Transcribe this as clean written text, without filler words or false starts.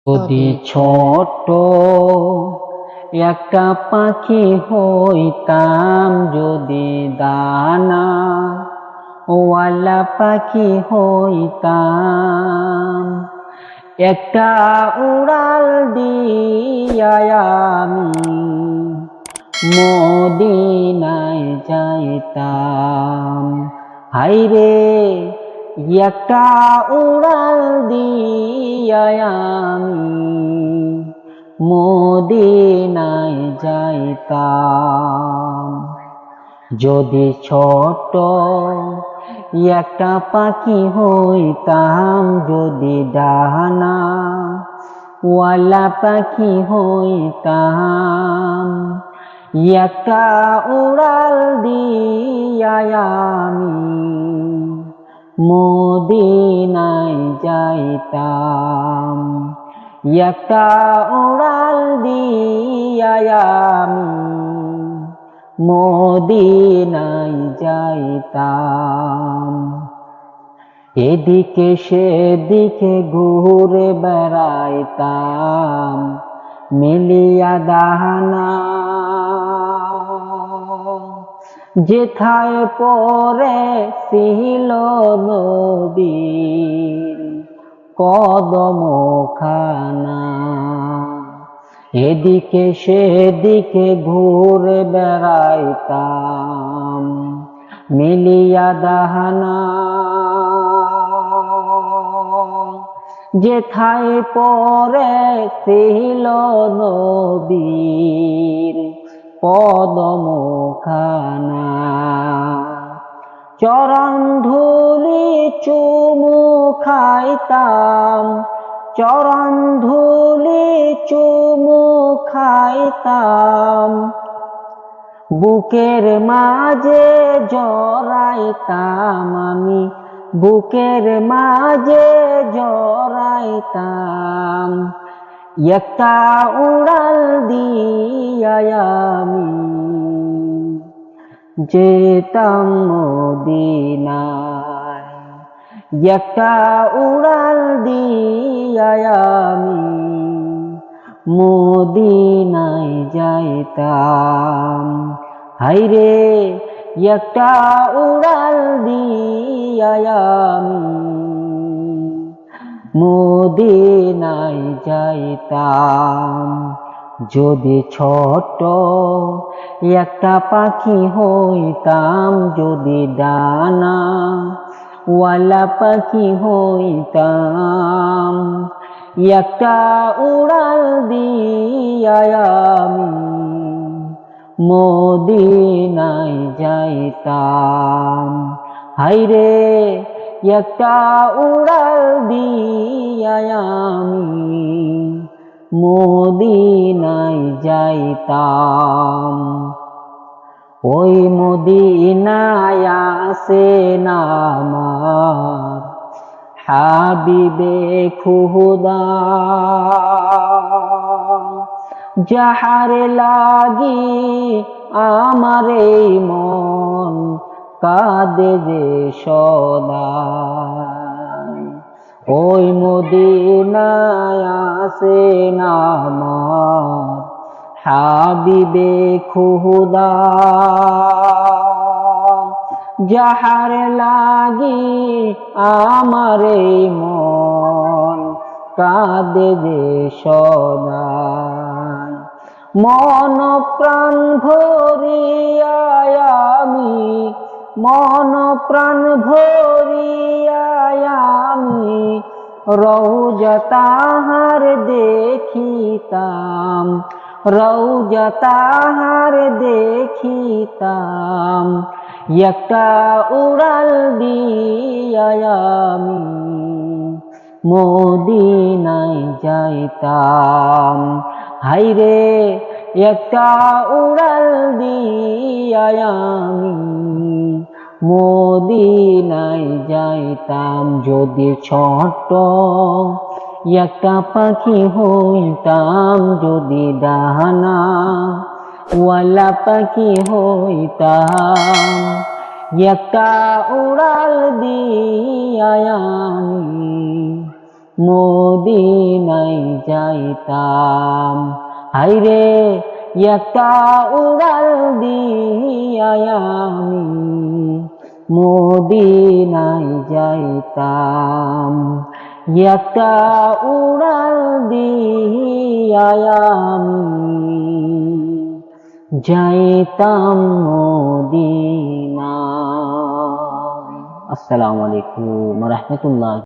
যদি ছোট একটা পাখি হইতাম, যদি দানা ওয়ালা পাখি হইতাম, একটা উড়াল দিয়া আমি মদিনায় যাইতাম। হাইরে একটা উড়াল দিয়া আমি মদিনায় যাইতাম। যদি ছোট একটা পাখি হইতাম, যদি ডানা ওয়ালা পাখি হইতাম, একটা উড়াল দিয়া আমি মদিনায় যাইতাম। একটা উড়াল দিয়া আমি মদিনায় যাইতাম। এদিকে সেদিকে ঘুরে বেড়াইতাম, মিলিয়া দাহানা যেথায় পরে ছিল নবীর কদমখানা। এদিকে সেদিকে ঘুরে বেড়াইতাম, মিলিয়া দাহানা যেথায় পরে ছিল নবীর কদমখানা। চরণ ধুলি চুমু খাইতাম, চরণ ধুলি চুমু খাইতাম, বুকের মাঝে জড়াইতাম আমি, বুকের মাঝে জড়াইতাম। একটা উড়াল দিয়া আমি যেতাম মদিনায়, একটা উড়াল দিয়া আমি মদিনায় যাইতাম। হাইরে একটা উড়াল দিয়া আমি মদিনায় যাইতাম। যদি ছোট একটা পাখি হইতাম, যদি ডানা ওয়ালা পাখি হইতাম, একটা উড়াল দিয়া আমি মদিনায় যাইতাম। হাইরে একটা উড়াল দিয়া আমি মদিনায় যাইতাম। ওই মদিনায় আছেন আমার হাবিবে খুদা, যাহার লাগি আমার এই মন কাঁদে যে সদা। ওই মদিনায় আছেন আমার হাবিবে খুদা, যাহার লাগি আমার এই মন কাঁদে যে সদা। মন প্রাণ ভরিয়া আমি, মন প্রাণ ভরিয়া আমি রওজা তাহার দেখিতাম, রওজা তাহার দেখিতাম। একটা উড়াল দিয়া আমি মদিনায় যাইতাম। হাইরে একটা উড়াল দিয়া আমি মদিনায় যাইতাম। যদি ছোট একটা পাখি হইতাম, যদি ডানা ওয়ালা পাখি হইতাম, একটা উড়াল দিয়া আমি মদিনায় যাইতাম। হায়রে একটা উড়াল দিয়া আমি মদিনায় যাইতাম। একটা উড়াল দিয়া আমি যাইতাম মদিনায়। আসসালামু আলাইকুম ওয়া রাহমাতুল্লাহ।